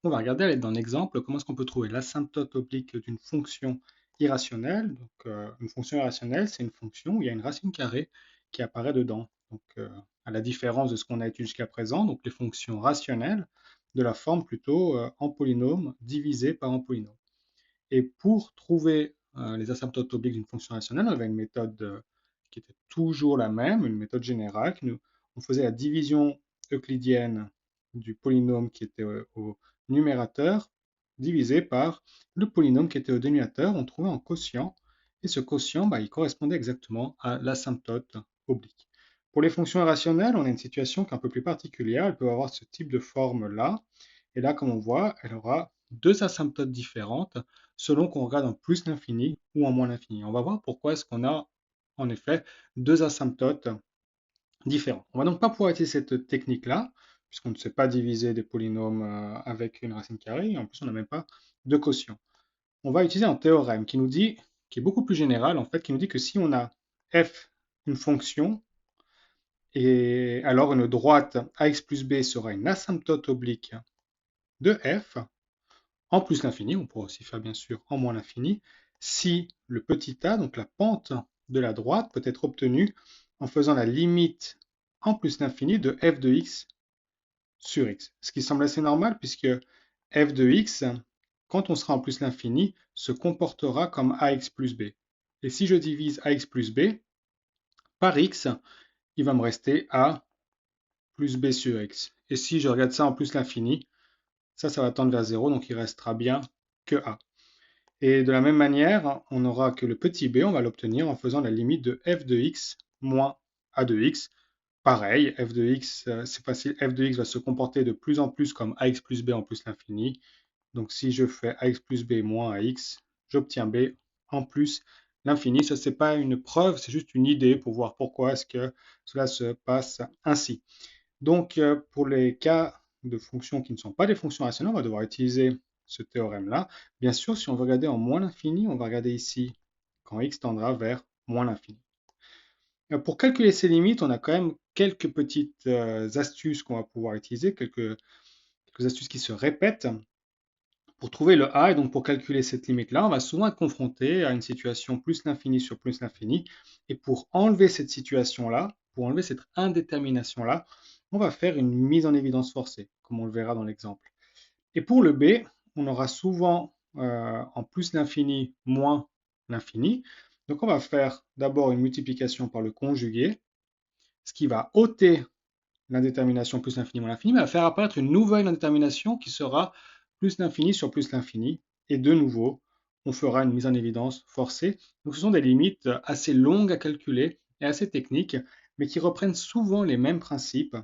On va regarder à l'aide d'un exemple comment est-ce qu'on peut trouver l'asymptote oblique d'une fonction irrationnelle. Donc, une fonction irrationnelle, c'est une fonction où il y a une racine carrée qui apparaît dedans. Donc, à la différence de ce qu'on a étudié jusqu'à présent, donc les fonctions rationnelles de la forme plutôt en polynôme divisé par un polynôme. Et pour trouver les asymptotes obliques d'une fonction rationnelle, on avait une méthode qui était toujours la même, une méthode générale. On faisait la division euclidienne du polynôme qui était au numérateur divisé par le polynôme qui était au dénominateur. On trouvait un quotient et ce quotient, bah, il correspondait exactement à l'asymptote oblique. Pour les fonctions irrationnelles, on a une situation qui est un peu plus particulière. Elle peut avoir ce type de forme-là. Et là, comme on voit, elle aura deux asymptotes différentes selon qu'on regarde en plus l'infini ou en moins l'infini. On va voir pourquoi est-ce qu'on a en effet deux asymptotes différents. On va donc pas pouvoir utiliser cette technique-là, puisqu'on ne sait pas diviser des polynômes avec une racine carrée, et en plus on n'a même pas de quotient. On va utiliser un théorème qui nous dit, qui est beaucoup plus général en fait, qui nous dit que si on a f, une fonction, et alors une droite ax plus b sera une asymptote oblique de f, en plus l'infini, on pourra aussi faire bien sûr en moins l'infini, si le petit a, donc la pente de la droite, peut être obtenue en faisant la limite en plus l'infini de f de x sur x. Ce qui semble assez normal puisque f de x, quand on sera en plus l'infini, se comportera comme ax plus b. Et si je divise ax plus b par x, il va me rester a plus b sur x. Et si je regarde ça en plus l'infini, ça va tendre vers 0, donc il restera bien que a. Et de la même manière, on n'aura que le petit b, on va l'obtenir en faisant la limite de f de x moins a de x. Pareil, f de x, c'est facile, f de x va se comporter de plus en plus comme ax plus b en plus l'infini. Donc si je fais ax plus b moins ax, j'obtiens b en plus l'infini. Ça, c'est pas une preuve, c'est juste une idée pour voir pourquoi est-ce que cela se passe ainsi. Donc, pour les cas de fonctions qui ne sont pas des fonctions rationnelles, on va devoir utiliser ce théorème-là. Bien sûr, si on veut regarder en moins l'infini, on va regarder ici quand x tendra vers moins l'infini. Pour calculer ces limites, on a quand même quelques petites astuces qu'on va pouvoir utiliser, quelques astuces qui se répètent. Pour trouver le a et donc pour calculer cette limite-là, on va souvent être confronté à une situation plus l'infini sur plus l'infini. Et pour enlever cette situation-là, pour enlever cette indétermination-là, on va faire une mise en évidence forcée, comme on le verra dans l'exemple. Et pour le b, on aura souvent en plus l'infini moins l'infini. Donc on va faire d'abord une multiplication par le conjugué, ce qui va ôter l'indétermination plus l'infini moins l'infini, mais va faire apparaître une nouvelle indétermination qui sera plus l'infini sur plus l'infini. Et de nouveau, on fera une mise en évidence forcée. Donc ce sont des limites assez longues à calculer et assez techniques, mais qui reprennent souvent les mêmes principes.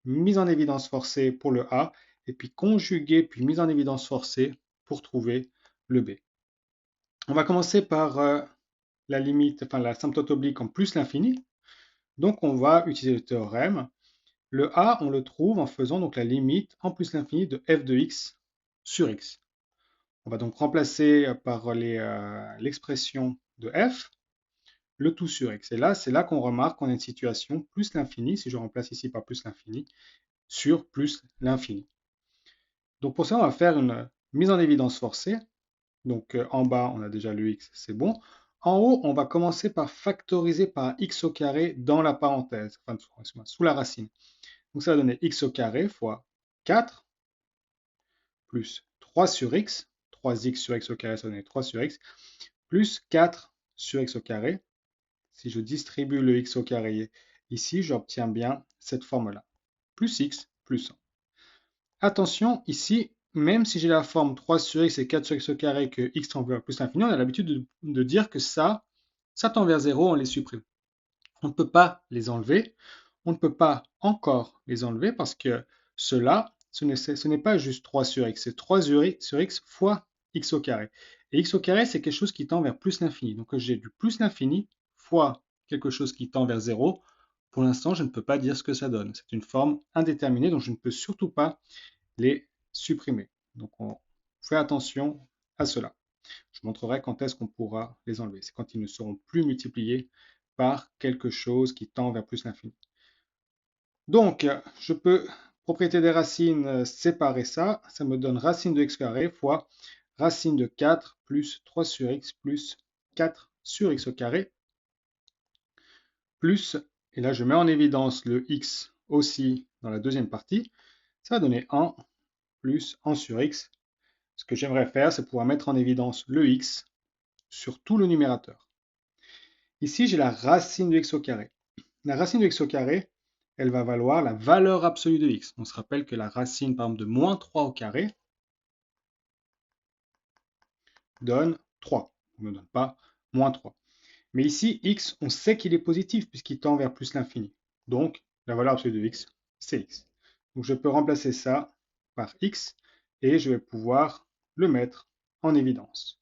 Mise en évidence forcée pour le A, et puis conjugué, puis mise en évidence forcée pour trouver le B. On va commencer par la limite, enfin la symptote oblique en plus l'infini. Donc on va utiliser le théorème. Le a, on le trouve en faisant donc la limite en plus l'infini de f de x sur x. On va donc remplacer par l'expression de f le tout sur x. Et là, c'est là qu'on remarque qu'on a une situation plus l'infini, si je remplace ici par plus l'infini, sur plus l'infini. Donc pour ça, on va faire une mise en évidence forcée. Donc en bas, on a déjà le x, c'est bon. En haut, on va commencer par factoriser par x au carré dans la parenthèse, enfin sous la racine. Donc ça va donner x au carré fois 4 plus 3 sur x, 3x sur x au carré, ça va donner 3 sur x, plus 4 sur x au carré. Si je distribue le x au carré ici, j'obtiens bien cette forme-là. Plus x plus 1. Attention, ici, même si j'ai la forme 3 sur x et 4 sur x au carré que x tend vers plus l'infini, on a l'habitude de dire que ça tend vers 0, on les supprime. On ne peut pas les enlever, on ne peut pas encore les enlever parce que cela, ce n'est pas juste 3 sur x, c'est 3 sur x fois x au carré. Et x au carré, c'est quelque chose qui tend vers plus l'infini. Donc j'ai du plus l'infini fois quelque chose qui tend vers 0. Pour l'instant, je ne peux pas dire ce que ça donne. C'est une forme indéterminée, donc je ne peux surtout pas les supprimer. Donc on fait attention à cela. Je montrerai quand est-ce qu'on pourra les enlever. C'est quand ils ne seront plus multipliés par quelque chose qui tend vers plus l'infini. Donc, je peux Propriété des racines, séparer ça, ça me donne racine de x carré fois racine de 4 plus 3 sur x plus 4 sur x au carré, plus, et là je mets en évidence le x aussi dans la deuxième partie, ça va donner 1 plus 1 sur x. Ce que j'aimerais faire, c'est pouvoir mettre en évidence le x sur tout le numérateur. Ici, j'ai la racine de x au carré. La racine de x au carré, elle va valoir la valeur absolue de x. On se rappelle que la racine, par exemple, de moins 3 au carré donne 3. On ne donne pas moins 3. Mais ici, x, on sait qu'il est positif puisqu'il tend vers plus l'infini. Donc, la valeur absolue de x, c'est x. Donc, je peux remplacer ça par x et je vais pouvoir le mettre en évidence.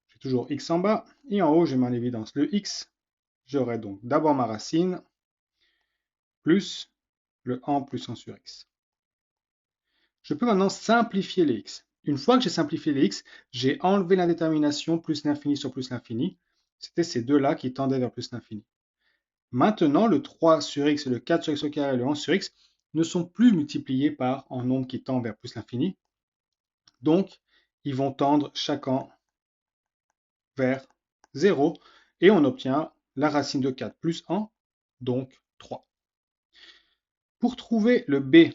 J'ai toujours x en bas et en haut, je mets en évidence le x. J'aurai donc d'abord ma racine plus le 1 plus 1 sur x. Je peux maintenant simplifier les x. Une fois que j'ai simplifié les x, j'ai enlevé l'indétermination plus l'infini sur plus l'infini. C'était ces deux-là qui tendaient vers plus l'infini. Maintenant, le 3 sur x et le 4 sur x au carré et le 1 sur x ne sont plus multipliés par un nombre qui tend vers plus l'infini. Donc, ils vont tendre chacun vers 0 et on obtient la racine de 4 plus 1, donc 3. Pour trouver le b,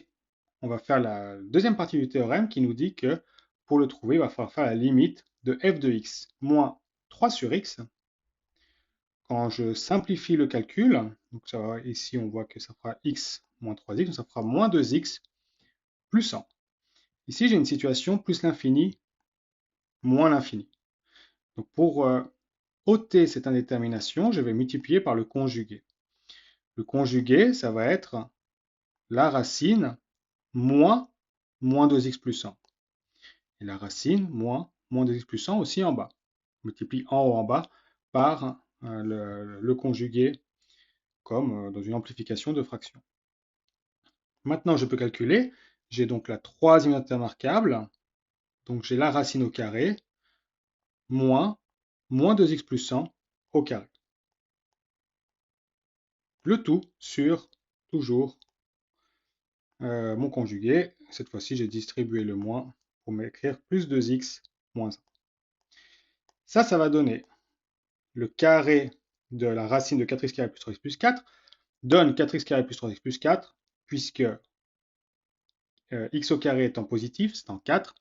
on va faire la deuxième partie du théorème qui nous dit que pour le trouver, il va falloir faire la limite de f de x moins 3 sur x. Quand je simplifie le calcul, donc ça va, ici on voit que ça fera x moins 3x, donc ça fera moins 2x plus 1. Ici j'ai une situation plus l'infini moins l'infini. Donc pour ôter cette indétermination, je vais multiplier par le conjugué. Le conjugué, ça va être la racine moins 2x plus 1. Et la racine moins 2x plus 1 aussi en bas. On multiplie en haut en bas par le conjugué comme dans une amplification de fraction. Maintenant, je peux calculer. J'ai donc la troisième unité remarquable. Donc j'ai la racine au carré moins 2x plus 100 au carré. Le tout sur toujours mon conjugué. Cette fois-ci, j'ai distribué le moins pour m'écrire plus 2x moins 1. Ça va donner le carré de la racine de 4x carré plus 3x plus 4 donne 4x carré plus 3x plus 4, puisque x au carré étant positif, c'est en 4.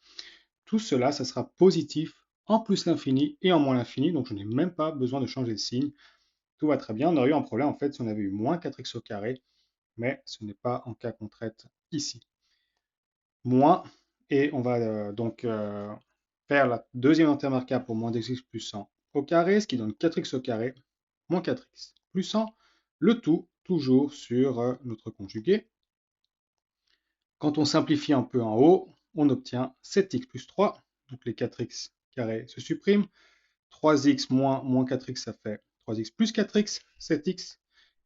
Tout cela, ça sera positif en plus l'infini et en moins l'infini, donc je n'ai même pas besoin de changer de signe. Tout va très bien. On aurait eu un problème en fait si on avait eu moins 4x au carré, mais ce n'est pas en cas qu'on traite ici. Moins, et on va donc faire la deuxième unité remarquable pour moins x plus 100 au carré, ce qui donne 4x au carré moins 4x plus 100, le tout toujours sur notre conjugué. Quand on simplifie un peu en haut, on obtient 7x plus 3, donc les 4x carrés se suppriment. 3x moins 4x, ça fait 3x plus 4x, 7x,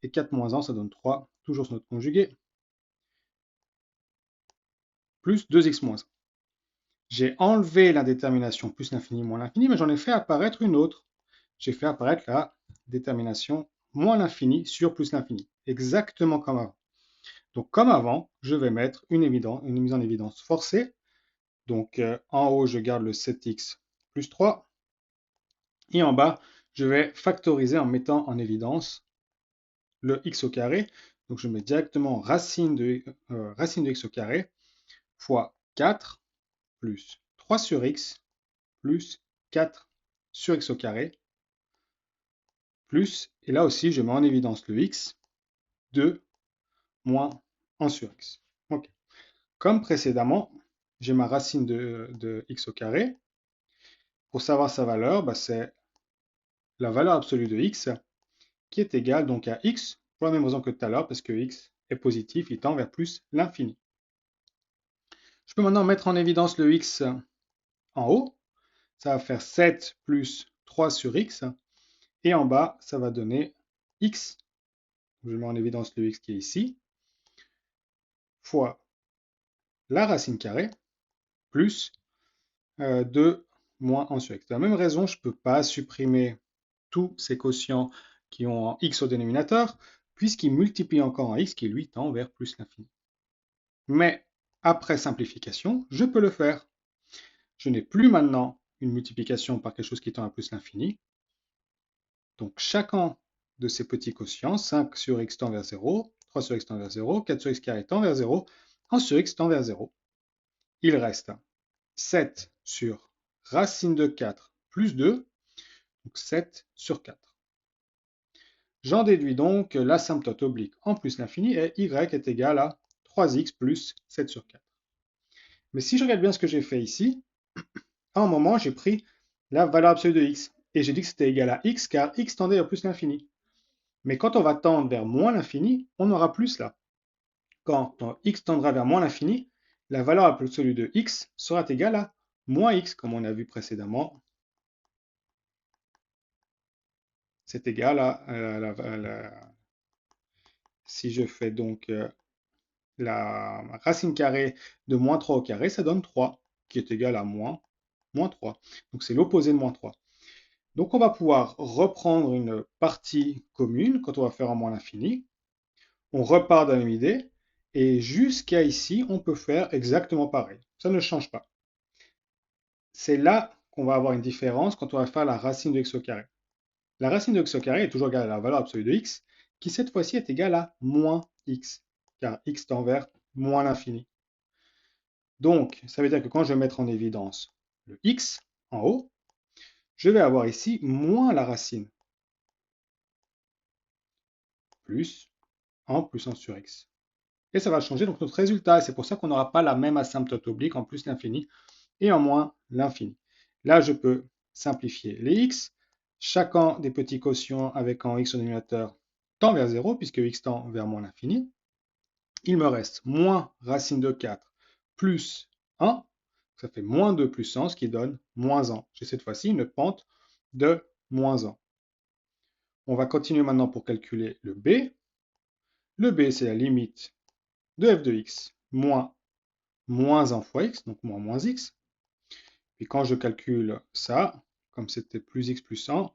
et 4 moins 1, ça donne 3, toujours sur notre conjugué, plus 2x moins 1. J'ai enlevé l'indétermination plus l'infini moins l'infini, mais j'en ai fait apparaître une autre. J'ai fait apparaître la détermination moins l'infini sur plus l'infini, exactement comme avant. Donc comme avant, je vais mettre une mise en évidence forcée. Donc en haut, je garde le 7x plus 3. Et en bas, je vais factoriser en mettant en évidence le x au carré. Donc je mets directement racine de x au carré fois 4 plus 3 sur x plus 4 sur x au carré plus, et là aussi je mets en évidence le x, 2 moins 1 sur x. Okay. Comme précédemment, j'ai ma racine de x au carré. Pour savoir sa valeur, c'est la valeur absolue de x qui est égale donc à x pour la même raison que tout à l'heure, parce que x est positif, il tend vers plus l'infini. Je peux maintenant mettre en évidence le x en haut. Ça va faire 7 plus 3 sur x. Et en bas, ça va donner x. Je mets en évidence le x qui est ici, fois la racine carrée, plus 2 moins 1 sur x. De la même raison, je ne peux pas supprimer tous ces quotients qui ont un x au dénominateur, puisqu'ils multiplient encore un x qui lui tend vers plus l'infini. Mais après simplification, je peux le faire. Je n'ai plus maintenant une multiplication par quelque chose qui tend à plus l'infini. Donc chacun de ces petits quotients, 5 sur x tend vers 0, 3 sur x tend vers 0, 4 sur x carré tend vers 0, 1 sur x tend vers 0. Il reste 7 sur racine de 4 plus 2, donc 7 sur 4. J'en déduis donc que l'asymptote oblique en plus l'infini est y est égal à 3x plus 7 sur 4. Mais si je regarde bien ce que j'ai fait ici, à un moment, j'ai pris la valeur absolue de x, et j'ai dit que c'était égal à x, car x tendait vers plus l'infini. Mais quand on va tendre vers moins l'infini, on aura plus là. Quand x tendra vers moins l'infini, la valeur absolue de x sera égale à moins x, comme on a vu précédemment. C'est égal si je fais donc la racine carrée de moins 3 au carré, ça donne 3, qui est égal à moins 3. Donc c'est l'opposé de moins 3. Donc on va pouvoir reprendre une partie commune quand on va faire en moins l'infini. On repart de la même idée, et jusqu'à ici, on peut faire exactement pareil. Ça ne change pas. C'est là qu'on va avoir une différence quand on va faire la racine de x au carré. La racine de x au carré est toujours égale à la valeur absolue de x, qui cette fois-ci est égale à moins x, car x tend vers moins l'infini. Donc, ça veut dire que quand je vais mettre en évidence le x en haut, je vais avoir ici moins la racine, plus 1 plus 1 sur x. Et ça va changer donc notre résultat, et c'est pour ça qu'on n'aura pas la même asymptote oblique en plus l'infini et en moins l'infini. Là, je peux simplifier les x. Chacun des petits quotients avec en x au dénominateur tend vers 0, puisque x tend vers moins l'infini. Il me reste moins racine de 4 plus 1. Ça fait moins 2 plus 1, ce qui donne moins 1. J'ai cette fois-ci une pente de moins 1. On va continuer maintenant pour calculer le b. Le b, c'est la limite de f de x moins 1 fois x, donc moins x. Puis quand je calcule ça, comme c'était plus x plus 1,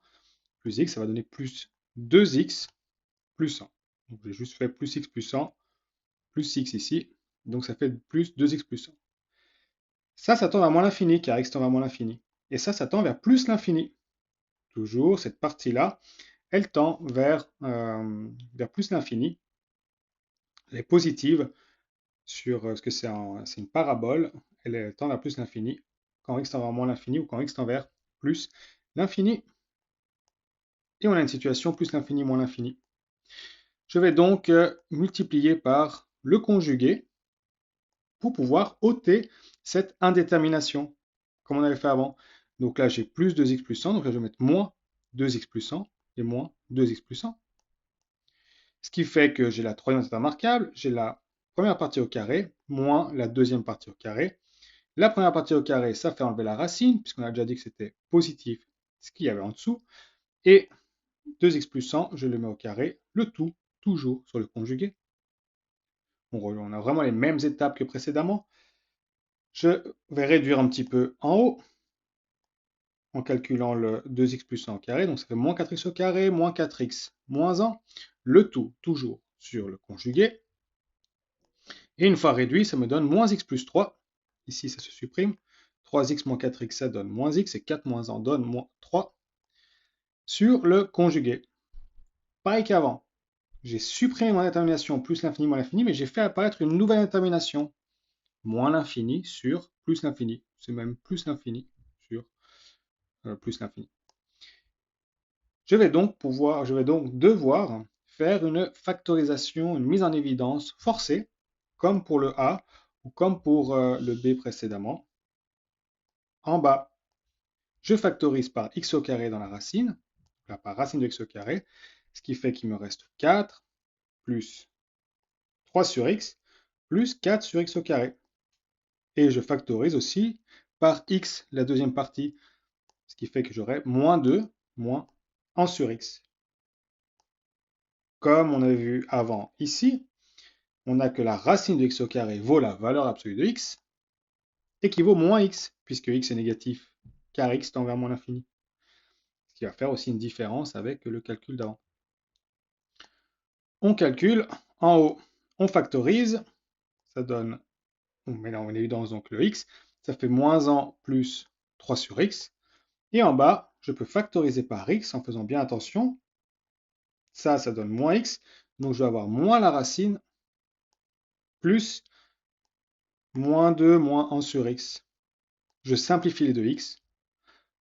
plus x, ça va donner plus 2x plus 1. Donc j'ai juste fait plus x plus 1, plus x ici. Donc ça fait plus 2x plus 1. Ça tend vers moins l'infini, car x tend vers moins l'infini. Et ça tend vers plus l'infini. Toujours, cette partie-là, elle tend vers plus l'infini. Elle est positive sur ce que c'est une parabole. Elle tend vers plus l'infini quand x tend vers moins l'infini ou quand x tend vers plus l'infini. Et on a une situation plus l'infini moins l'infini. Je vais donc multiplier par le conjugué pour pouvoir ôter cette indétermination, comme on avait fait avant. Donc là, j'ai plus 2x plus 100, donc là, je vais mettre moins 2x plus 100 et moins 2x plus 100. Ce qui fait que j'ai la troisième intermarquable, j'ai la première partie au carré, moins la deuxième partie au carré. La première partie au carré, ça fait enlever la racine, puisqu'on a déjà dit que c'était positif, ce qu'il y avait en dessous. Et 2x plus 100, je le mets au carré, le tout, toujours sur le conjugué. On a vraiment les mêmes étapes que précédemment. Je vais réduire un petit peu en haut en calculant le 2x plus 1 au carré. Donc ça fait moins 4x au carré, moins 4x, moins 1. Le tout, toujours sur le conjugué. Et une fois réduit, ça me donne moins x plus 3. Ici, ça se supprime. 3x moins 4x, ça donne moins x. Et 4 moins 1 donne moins 3 sur le conjugué. Pareil qu'avant. J'ai supprimé mon détermination plus l'infini moins l'infini, mais j'ai fait apparaître une nouvelle détermination. Moins l'infini sur plus l'infini. C'est même plus l'infini sur plus l'infini. Je vais donc devoir faire une factorisation, une mise en évidence forcée, comme pour le A ou comme pour le B précédemment. En bas, je factorise par x au carré dans la racine, là, par racine de x au carré, ce qui fait qu'il me reste 4 plus 3 sur x plus 4 sur x au carré. Et je factorise aussi par x, la deuxième partie, ce qui fait que j'aurai moins 2 moins 1 sur x. Comme on avait vu avant ici, on a que la racine de x au carré vaut la valeur absolue de x, et qui vaut moins x, puisque x est négatif, car x tend vers moins l'infini. Ce qui va faire aussi une différence avec le calcul d'avant. On calcule en haut, on factorise, ça donne on met en évidence donc le x, ça fait moins en plus 3 sur x. Et en bas, je peux factoriser par x en faisant bien attention. Ça donne moins x, donc je vais avoir moins la racine plus moins 2 moins 1 sur x. Je simplifie les deux x.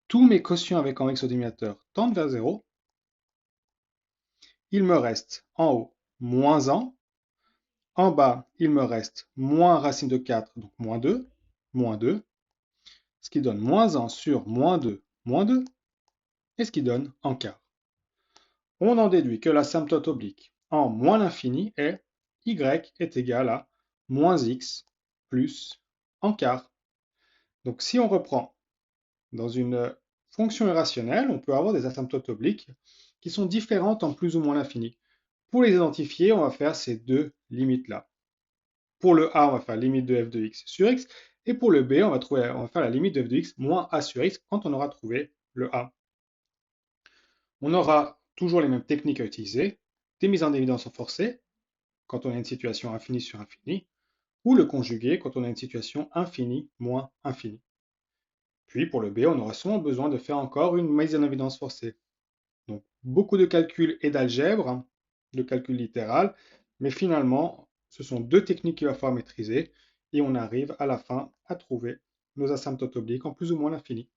Tous mes quotients avec en x au dénominateur tendent vers 0. Il me reste en haut moins 1. En bas, il me reste moins racine de 4, donc moins 2, ce qui donne moins 1 sur moins 2, et ce qui donne en quart. On en déduit que l'asymptote oblique en moins l'infini est y est égal à moins x plus en quart. Donc si on reprend dans une fonction irrationnelle, on peut avoir des asymptotes obliques qui sont différentes en plus ou moins l'infini. Pour les identifier, on va faire ces deux limites-là. Pour le a, on va faire limite de f de x sur x, et pour le b, on va faire la limite de f de x moins a sur x quand on aura trouvé le a. On aura toujours les mêmes techniques à utiliser, des mises en évidence forcées, quand on a une situation infinie sur infinie, ou le conjugué quand on a une situation infinie moins infinie. Puis pour le b, on aura souvent besoin de faire encore une mise en évidence forcée. Donc beaucoup de calculs et d'algèbre, de calcul littéral, mais finalement, ce sont deux techniques qu'il va falloir maîtriser et on arrive à la fin à trouver nos asymptotes obliques en plus ou moins l'infini.